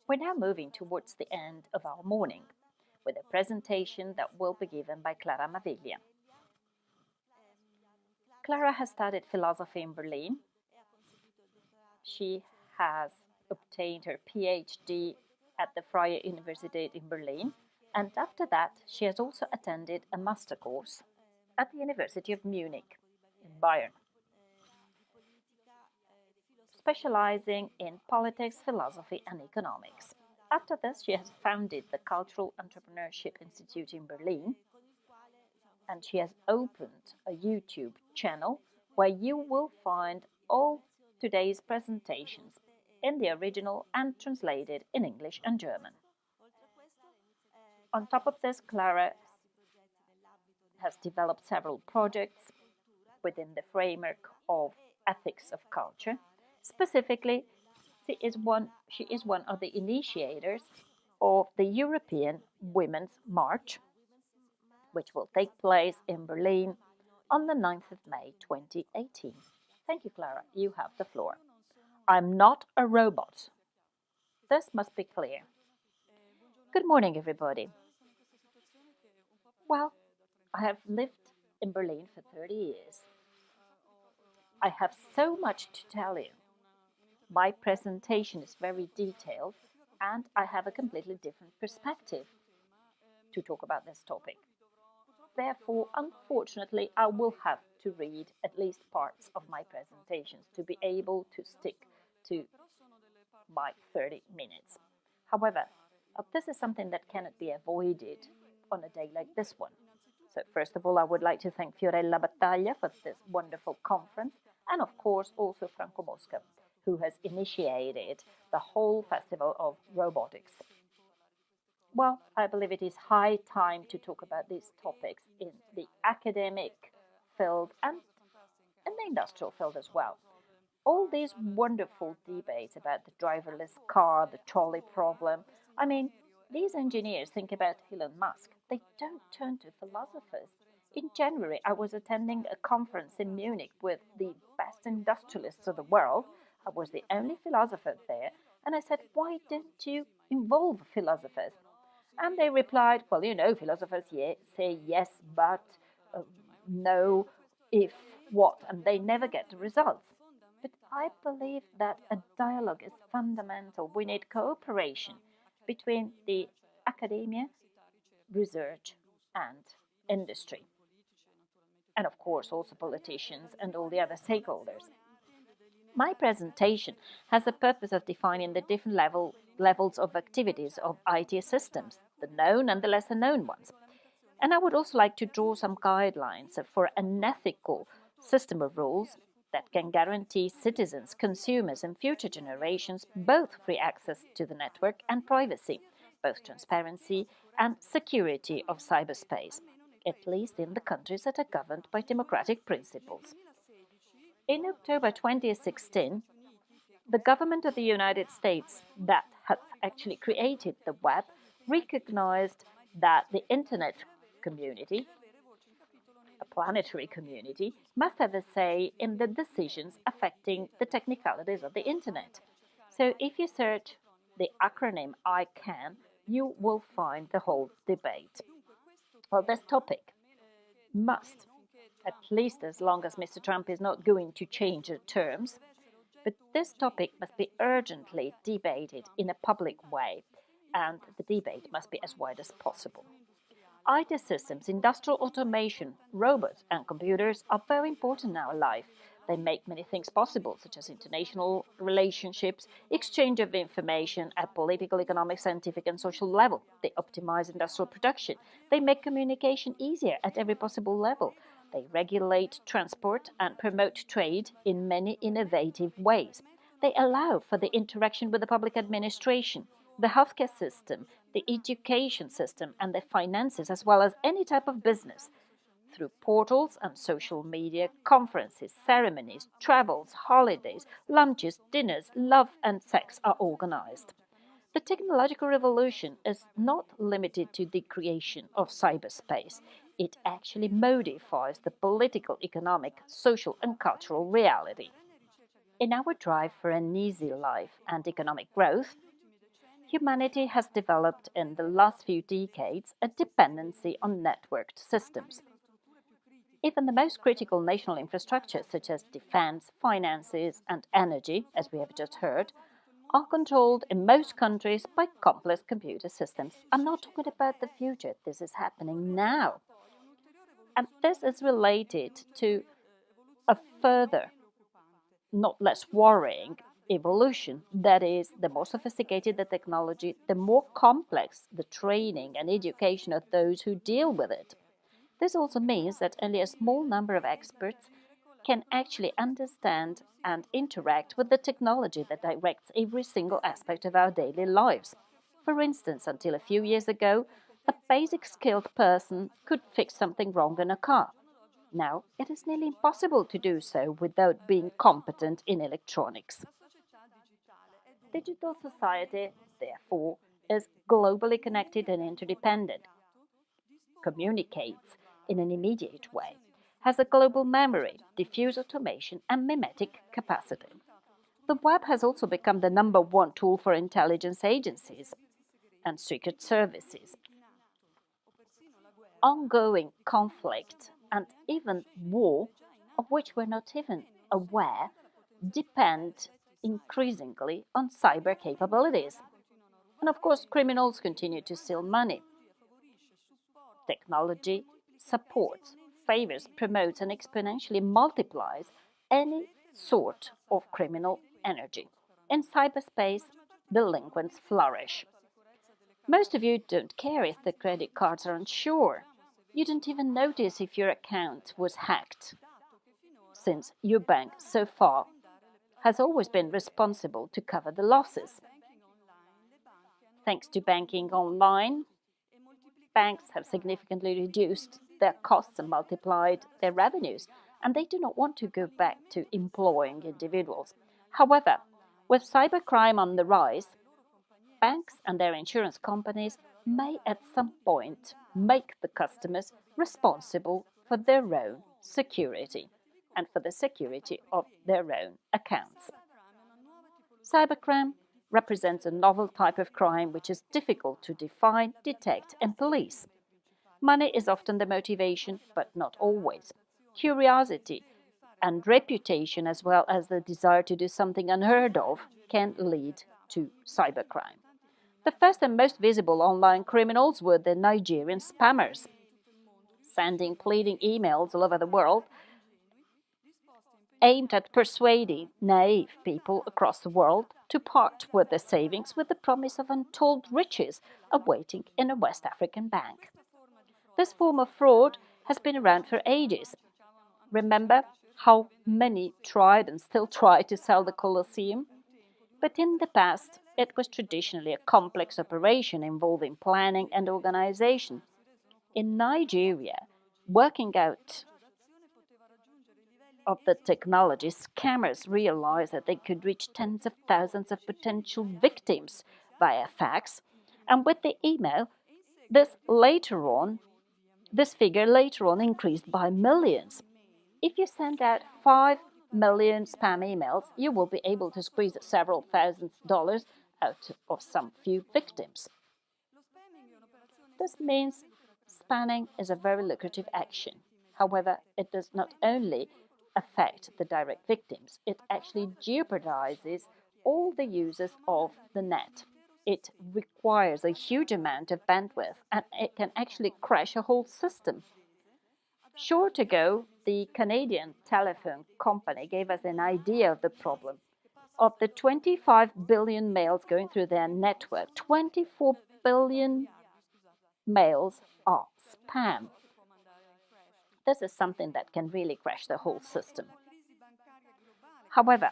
We're now moving towards the end of our morning with a presentation that will be given by Clara Mavellia. Clara has studied philosophy in Berlin. She has obtained her PhD at the Freie Universität in Berlin, and after that she has also attended a master course at the University of Munich in Bayern, specializing in politics, philosophy, and economics. After this, she has founded the Cultural Entrepreneurship Institute in Berlin, and she has opened a YouTube channel where you will find all today's presentations in the original and translated in English and German. On top of this, Clara has developed several projects within the framework of ethics of culture. Specifically, she is one of the initiators of the European Women's March, which will take place in Berlin on the 9th of May 2018. Thank you, Clara. You have the floor. I'm not a robot. This must be clear. Good morning, everybody. Well, I have lived in Berlin for 30 years. I have so much to tell you. My presentation is very detailed, and I have a completely different perspective to talk about this topic. Therefore, unfortunately, I will have to read at least parts of my presentations to be able to stick to my 30 minutes. However, this is something that cannot be avoided on a day like this one. So first of all, I would like to thank Fiorella Battaglia for this wonderful conference, and of course also Franco Mosca, who has initiated the whole festival of robotics. Well, I believe it is high time to talk about these topics in the academic field and in the industrial field as well. All these wonderful debates about the driverless car, the trolley problem, I mean, these engineers think about Elon Musk. They don't turn to philosophers. In January, I was attending a conference in Munich with the best industrialists of the world. I was the only philosopher there, and I said, why don't you involve philosophers? And they replied, well, philosophers say yes, but no, if, what, and they never get the results. But I believe that a dialogue is fundamental. We need cooperation between the academia, research, and industry. And of course, also politicians and all the other stakeholders. My presentation has the purpose of defining the different levels of activities of IT systems, the known and the lesser known ones. And I would also like to draw some guidelines for an ethical system of rules that can guarantee citizens, consumers, and future generations both free access to the network and privacy, both transparency and security of cyberspace, at least in the countries that are governed by democratic principles. In October 2016, the government of the United States that had actually created the web recognized that the internet community, a planetary community, must have a say in the decisions affecting the technicalities of the internet. So if you search the acronym ICANN, you will find the whole debate. Well, this topic must, at least as long as Mr. Trump is not going to change the terms, but this topic must be urgently debated in a public way, and the debate must be as wide as possible. IT systems, industrial automation, robots, and computers are very important in our life. They make many things possible, such as international relationships, exchange of information at political, economic, scientific, and social level. They optimize industrial production. They make communication easier at every possible level. They regulate transport and promote trade in many innovative ways. They allow for the interaction with the public administration, the healthcare system, the education system, and the finances, as well as any type of business. Through portals and social media, conferences, ceremonies, travels, holidays, lunches, dinners, love and sex are organized. The technological revolution is not limited to the creation of cyberspace. It actually modifies the political, economic, social, and cultural reality. In our drive for an easy life and economic growth, Humanity has developed in the last few decades a dependency on networked systems. Even the most critical national infrastructures, such as defense, finances, and energy, as we have just heard, are controlled in most countries by complex computer systems. I'm not talking about the future, this is happening now. And this is related to a further, not less worrying evolution. That is, the more sophisticated the technology, the more complex the training and education of those who deal with it. This also means that only a small number of experts can actually understand and interact with the technology that directs every single aspect of our daily lives. For instance, until a few years ago, a basic skilled person could fix something wrong in a car. Now, it is nearly impossible to do so without being competent in electronics. Digital society, therefore, is globally connected and interdependent, communicates in an immediate way, has a global memory, diffuse automation, and mimetic capacity. The web has also become the number one tool for intelligence agencies and secret services. Ongoing conflict and even war, of which we're not even aware, depend increasingly on cyber capabilities. And of course, criminals continue to steal money. Technology supports, favors, promotes, and exponentially multiplies any sort of criminal energy. In cyberspace, delinquents flourish. Most of you don't care if the credit cards are unsure. You don't even notice if your account was hacked, since your bank so far has always been responsible to cover the losses. Thanks to banking online, banks have significantly reduced their costs and multiplied their revenues, and they do not want to go back to employing individuals. However, with cybercrime on the rise, banks and their insurance companies may at some point make the customers responsible for their own security and for the security of their own accounts. Cybercrime represents a novel type of crime which is difficult to define, detect, and police. Money is often the motivation, but not always. Curiosity and reputation, as well as the desire to do something unheard of, can lead to cybercrime. The first and most visible online criminals were the Nigerian spammers, sending pleading emails all over the world aimed at persuading naive people across the world to part with their savings with the promise of untold riches awaiting in a West African bank. This form of fraud has been around for ages. Remember how many tried and still try to sell the Colosseum? But in the past, it was traditionally a complex operation involving planning and organization. In Nigeria, working out of the technology, scammers realized that they could reach tens of thousands of potential victims via fax, and with the email, this figure later on increased by millions. If you send out 5 million spam emails, you will be able to squeeze several $1,000s out of some few victims. This means spamming is a very lucrative action. However, it does not only affect the direct victims, it actually jeopardizes all the users of the net. It requires a huge amount of bandwidth and it can actually crash a whole system. Short ago, the Canadian telephone company gave us an idea of the problem. Of the 25 billion mails going through their network, 24 billion mails are spam. This is something that can really crash the whole system. However,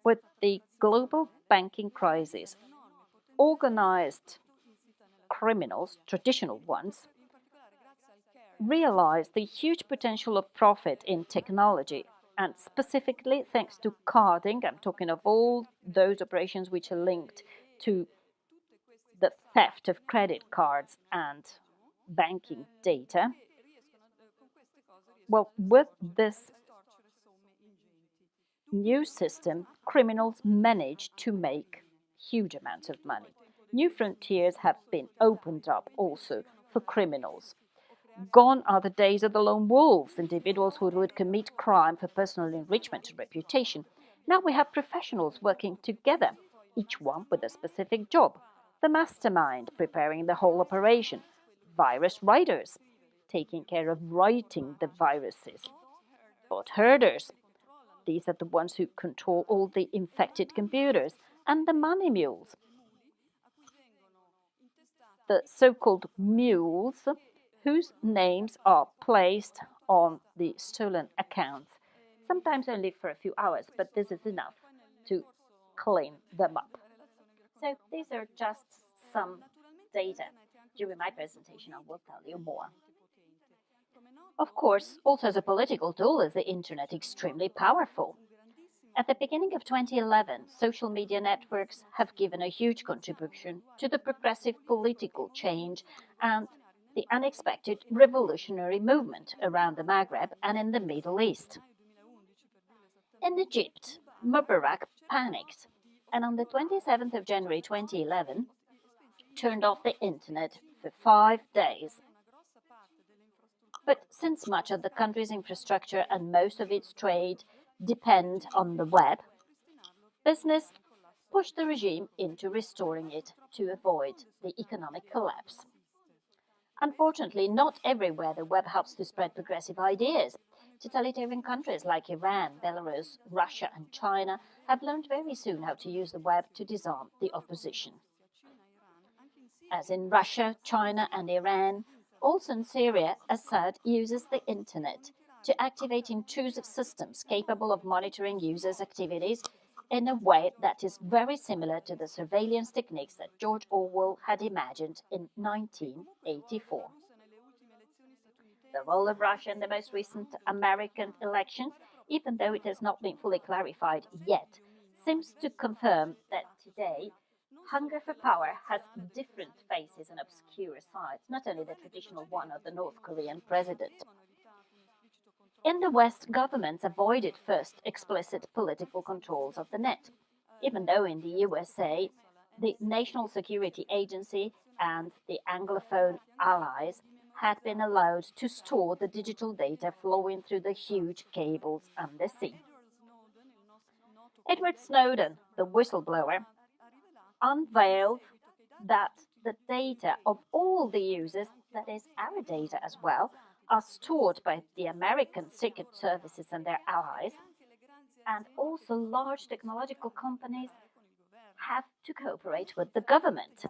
with the global banking crisis, organized criminals, traditional ones, realized the huge potential of profit in technology, and specifically thanks to carding. I'm talking of all those operations which are linked to the theft of credit cards and banking data. Well, with this new system, criminals manage to make huge amounts of money. New frontiers have been opened up also for criminals. Gone are the days of the lone wolves, individuals who would commit crime for personal enrichment and reputation. Now we have professionals working together, each one with a specific job. The mastermind preparing the whole operation, virus writers taking care of writing the viruses, bot herders, these are the ones who control all the infected computers, and the money mules, the so-called mules whose names are placed on the stolen accounts, sometimes only for a few hours, but this is enough to clean them up. So these are just some data. During my presentation, I will tell you more. Of course, also as a political tool is the internet extremely powerful. At the beginning of 2011, social media networks have given a huge contribution to the progressive political change and the unexpected revolutionary movement around the Maghreb and in the Middle East. In Egypt, Mubarak panicked and on the 27th of January 2011 turned off the internet for 5 days. But since much of the country's infrastructure and most of its trade depend on the web, business pushed the regime into restoring it to avoid the economic collapse. Unfortunately, not everywhere the web helps to spread progressive ideas. Totalitarian countries like Iran, Belarus, Russia, and China have learned very soon how to use the web to disarm the opposition. As in Russia, China, and Iran, also in Syria, Assad uses the internet to activate intrusive systems capable of monitoring users' activities in a way that is very similar to the surveillance techniques that George Orwell had imagined in 1984. The role of Russia in the most recent American elections, even though it has not been fully clarified yet, seems to confirm that today hunger for power has different faces and obscure sides, not only the traditional one of the North Korean president. In the West, governments avoided first explicit political controls of the net, even though in the USA, the National Security Agency and the Anglophone allies had been allowed to store the digital data flowing through the huge cables under sea. Edward Snowden, the whistleblower, unveiled that the data of all the users, that is our data as well, are stored by the American secret services and their allies, and also large technological companies have to cooperate with the government.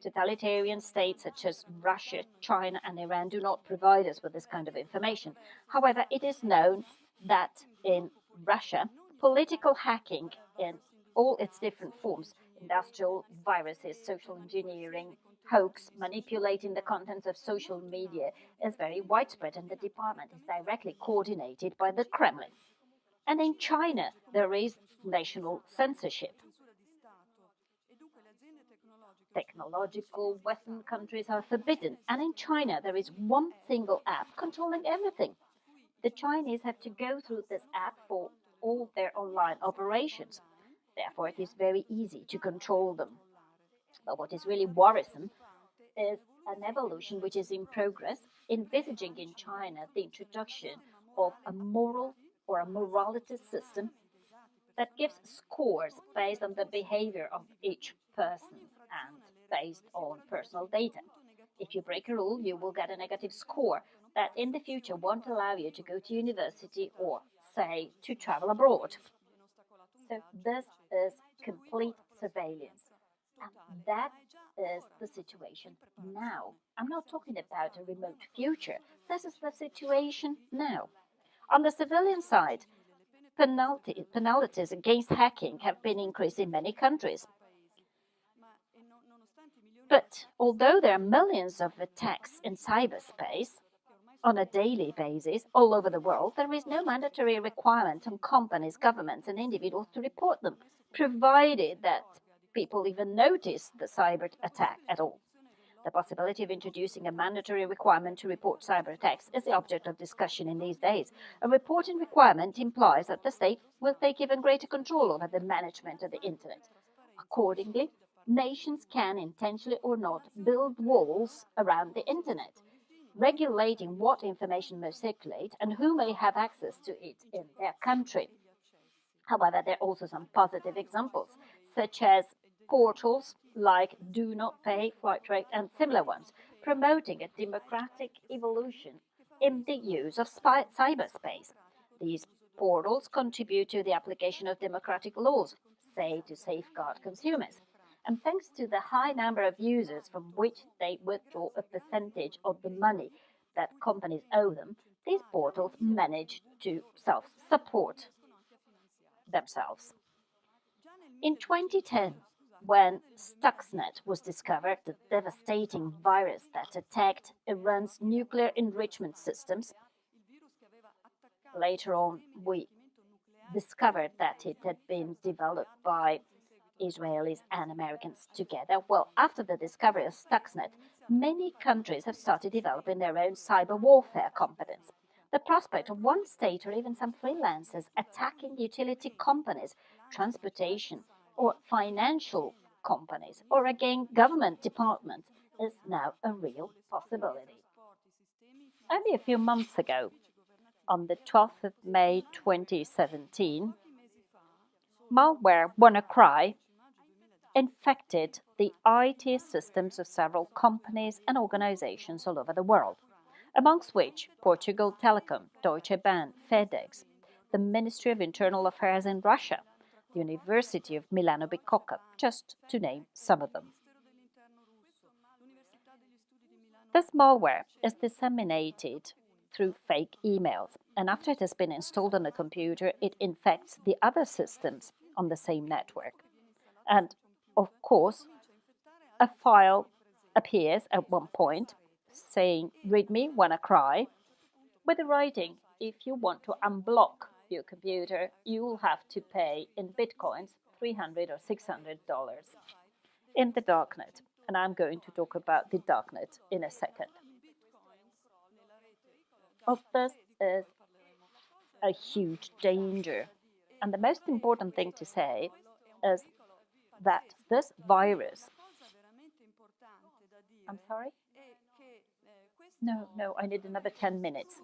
Totalitarian states such as Russia, China, and Iran do not provide us with this kind of information. However, it is known that in Russia, political hacking in all its different forms, industrial viruses, social engineering, hoax, manipulating the contents of social media, is very widespread, and the department is directly coordinated by the Kremlin. And in China, there is national censorship. Technological Western countries are forbidden, and in China, there is one single app controlling everything. The Chinese have to go through this app for all their online operations. Therefore, it is very easy to control them. But what is really worrisome is an evolution which is in progress, envisaging in China the introduction of a moral or a morality system that gives scores based on the behavior of each person and based on personal data. If you break a rule, you will get a negative score that in the future won't allow you to go to university or, say, to travel abroad. So this is complete surveillance. And that is the situation now. I'm not talking about a remote future. This is the situation now. On the civilian side, penalties against hacking have been increased in many countries. But although there are millions of attacks in cyberspace on a daily basis all over the world, there is no mandatory requirement on companies, governments, and individuals to report them, provided that people even notice the cyber attack at all. The possibility of introducing a mandatory requirement to report cyber attacks is the object of discussion in these days. A reporting requirement implies that the state will take even greater control over the management of the internet. Accordingly, nations can, intentionally or not, build walls around the internet, regulating what information may circulate and who may have access to it in their country. However, there are also some positive examples, such as portals like Do Not Pay, Flight Rate, and similar ones, promoting a democratic evolution in the use of cyberspace. These portals contribute to the application of democratic laws, say to safeguard consumers. And thanks to the high number of users from which they withdraw a percentage of the money that companies owe them, these portals manage to self support themselves. In 2010, when Stuxnet was discovered, the devastating virus that attacked Iran's nuclear enrichment systems, later on we discovered that it had been developed by Israelis and Americans together. Well, after the discovery of Stuxnet, many countries have started developing their own cyber warfare competence. The prospect of one state or even some freelancers attacking utility companies, transportation, or financial companies, or again government departments is now a real possibility. Only a few months ago, on the 12th of May 2017, malware WannaCry infected the IT systems of several companies and organizations all over the world, amongst which Portugal Telecom, Deutsche Bahn, FedEx, the Ministry of Internal Affairs in Russia, the University of Milano Bicocca, just to name some of them. This malware is disseminated through fake emails, and after it has been installed on a computer, it infects the other systems on the same network. And of course, a file appears at one point saying, "Read me when I cry," with the writing, "If you want to unblock your computer, you will have to pay in bitcoins $300 or $600 in the darknet." And I'm going to talk about the darknet in a second. Well, this is a huge danger. And the most important thing to say is that this virus. I'm sorry? No, I need another 10 minutes.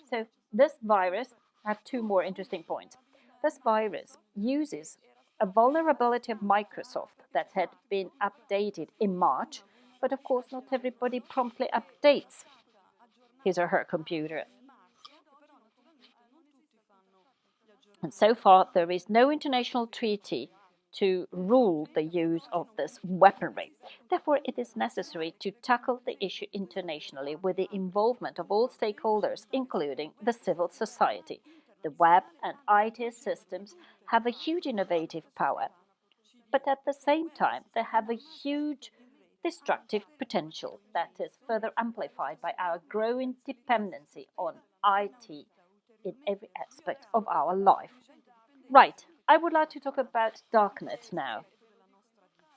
So, this virus, I have two more interesting points. This virus uses a vulnerability of Microsoft that had been updated in March, but of course, not everybody promptly updates his or her computer. And so far, there is no international treaty to rule the use of this weaponry. Therefore, it is necessary to tackle the issue internationally with the involvement of all stakeholders, including the civil society. The web and IT systems have a huge innovative power, but at the same time, they have a huge destructive potential that is further amplified by our growing dependency on IT in every aspect of our life. Right, I would like to talk about Darknet now.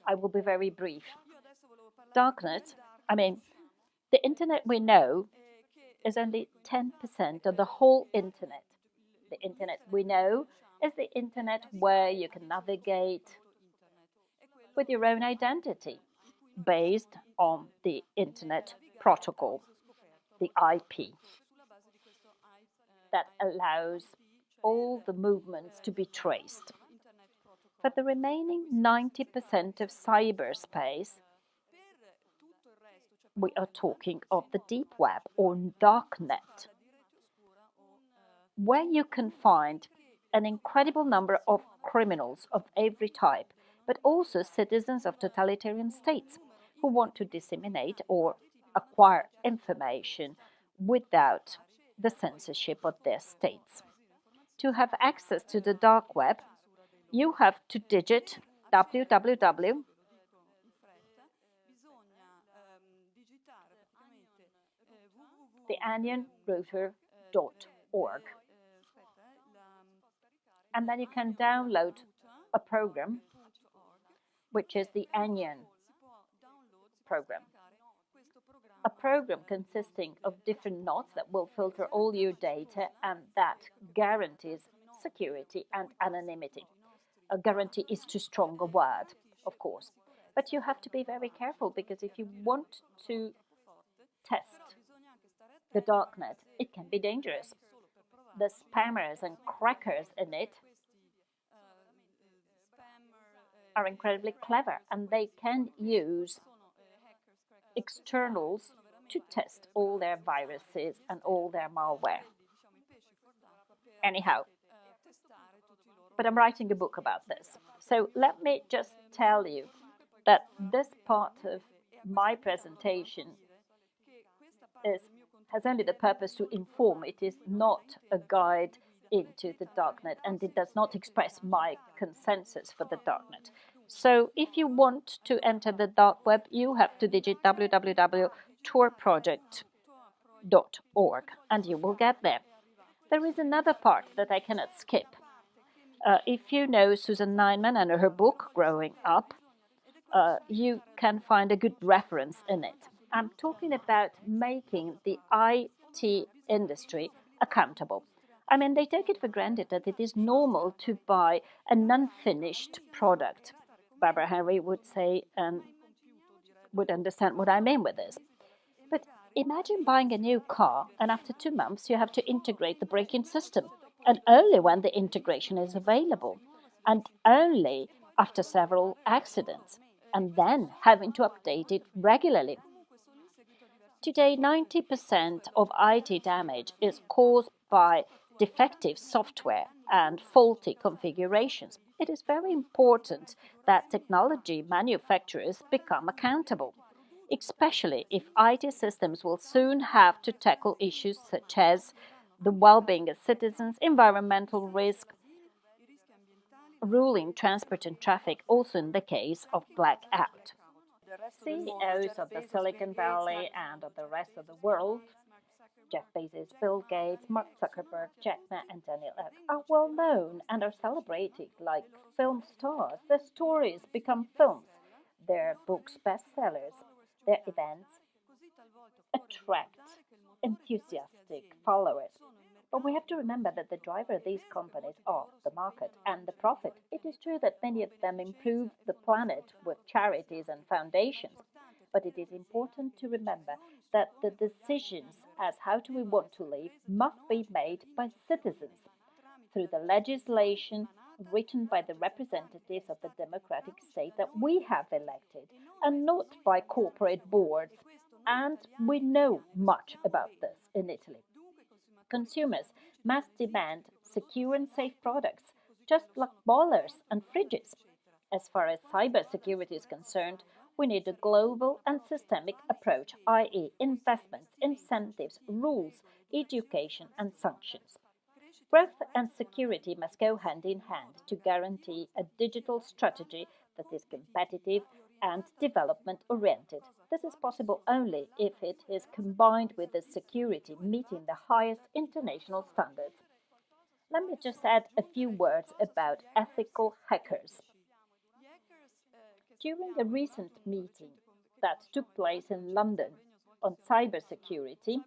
I will be very brief. Darknet, the internet we know is only 10% of the whole internet. The internet we know is the internet where you can navigate with your own identity based on the internet protocol, the IP, that allows all the movements to be traced. For the remaining 90% of cyberspace, we are talking of the deep web or darknet, where you can find an incredible number of criminals of every type, but also citizens of totalitarian states who want to disseminate or acquire information without the censorship of their states. To have access to the dark web, you have to digit www. theanionrouter.org. And then you can download a program, which is the Onion program. A program consisting of different nodes that will filter all your data and that guarantees security and anonymity. A guarantee is too strong a word, of course. But you have to be very careful, because if you want to test the darknet, it can be dangerous. The spammers and crackers in it are incredibly clever, and they can use externals to test all their viruses and all their malware. Anyhow, but I'm writing a book about this. So let me just tell you that this part of my presentation has only the purpose to inform. It is not a guide into the darknet, and it does not express my consensus for the darknet. So if you want to enter the dark web, you have to digit www.torproject.org, and you will get there. There is another part that I cannot skip. If you know Susan Neinman and her book, Growing Up, you can find a good reference in it. I'm talking about making the IT industry accountable. I mean, they take it for granted that it is normal to buy an unfinished product. Barbara Henry would say, and would understand what I mean with this. But imagine buying a new car, and after 2 months you have to integrate the braking system, and only when the integration is available, and only after several accidents, and then having to update it regularly. Today, 90% of IT damage is caused by defective software and faulty configurations. It is very important that technology manufacturers become accountable, especially if IT systems will soon have to tackle issues such as the well-being of citizens, environmental risk, ruling transport and traffic, also in the case of blackout. CEOs of the Silicon Valley and of the rest of the world, Jeff Bezos, Bill Gates, Mark Zuckerberg, Jack Ma, and Daniel Ek, are well known and are celebrated like film stars. Their stories become films, their books bestsellers, their events attract enthusiastic followers. But we have to remember that the driver of these companies are the market and the profit. It is true that many of them improve the planet with charities and foundations, but it is important to remember that the decisions as how do we want to live must be made by citizens through the legislation written by the representatives of the democratic state that we have elected, and not by corporate boards. And we know much about this in Italy. Consumers must demand secure and safe products, just like boilers and fridges. As far as cybersecurity is concerned, we need a global and systemic approach, i.e., investments, incentives, rules, education, and sanctions. Growth and security must go hand in hand to guarantee a digital strategy that is competitive and development oriented. This is possible only if it is combined with the security meeting the highest international standards. Let me just add a few words about ethical hackers. During a recent meeting that took place in London on cybersecurity,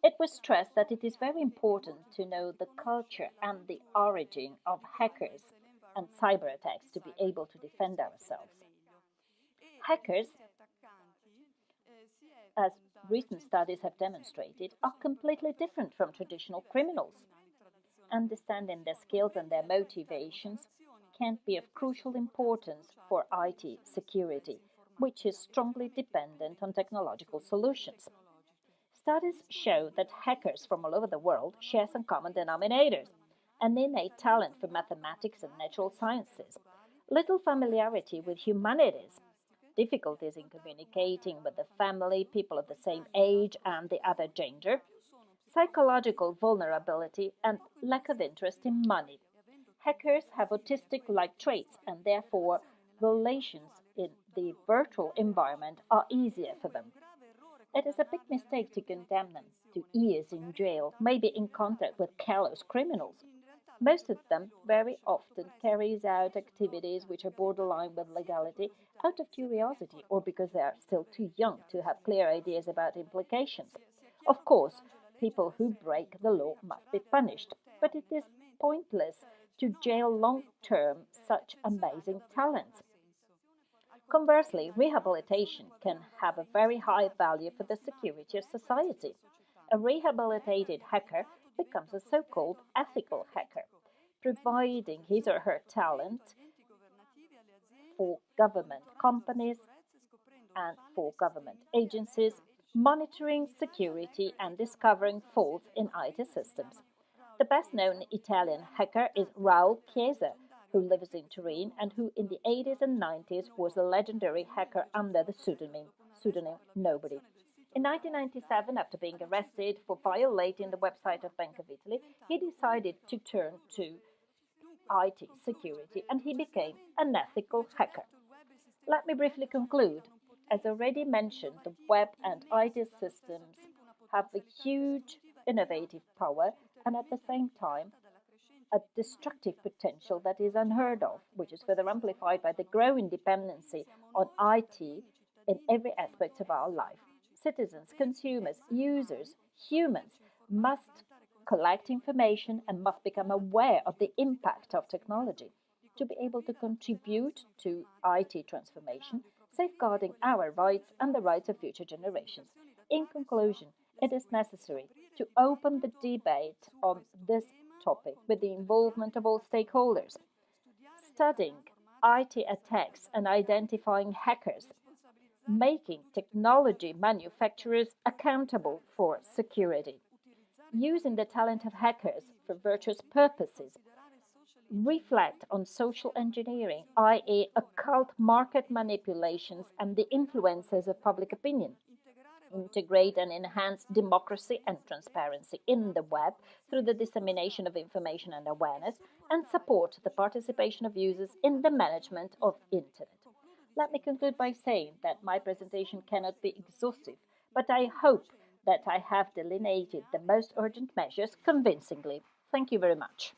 it was stressed that it is very important to know the culture and the origin of hackers and cyber attacks to be able to defend ourselves. Hackers, as recent studies have demonstrated, are completely different from traditional criminals. Understanding their skills and their motivations can be of crucial importance for IT security, which is strongly dependent on technological solutions. Studies show that hackers from all over the world share some common denominators: an innate talent for mathematics and natural sciences, little familiarity with humanities, difficulties in communicating with the family, people of the same age and the other gender, psychological vulnerability, and lack of interest in money. Hackers have autistic-like traits, and therefore relations in the virtual environment are easier for them. It is a big mistake to condemn them to years in jail, maybe in contact with callous criminals. Most of them very often carries out activities which are borderline with legality out of curiosity or because they are still too young to have clear ideas about implications. Of course, people who break the law must be punished, but it is pointless to jail long-term such amazing talents. Conversely, rehabilitation can have a very high value for the security of society. A rehabilitated hacker becomes a so-called ethical hacker, providing his or her talent for government companies and for government agencies, monitoring security and discovering faults in IT systems. The best known Italian hacker is Raul Chiesa, who lives in Turin and who in the 80s and 90s was a legendary hacker under the pseudonym Nobody. In 1997, after being arrested for violating the website of Bank of Italy, he decided to turn to IT security and he became an ethical hacker. Let me briefly conclude. As already mentioned, the web and IT systems have a huge innovative power and at the same time a destructive potential that is unheard of, which is further amplified by the growing dependency on IT in every aspect of our life. Citizens, consumers, users, humans must collect information and must become aware of the impact of technology to be able to contribute to IT transformation, safeguarding our rights and the rights of future generations. In conclusion, it is necessary to open the debate on this topic with the involvement of all stakeholders, studying IT attacks and identifying hackers, making technology manufacturers accountable for security, using the talent of hackers for virtuous purposes, reflect on social engineering, i.e., occult market manipulations and the influences of public opinion, integrate and enhance democracy and transparency in the web through the dissemination of information and awareness, and support the participation of users in the management of Internet. Let me conclude by saying that my presentation cannot be exhaustive, but I hope that I have delineated the most urgent measures convincingly. Thank you very much.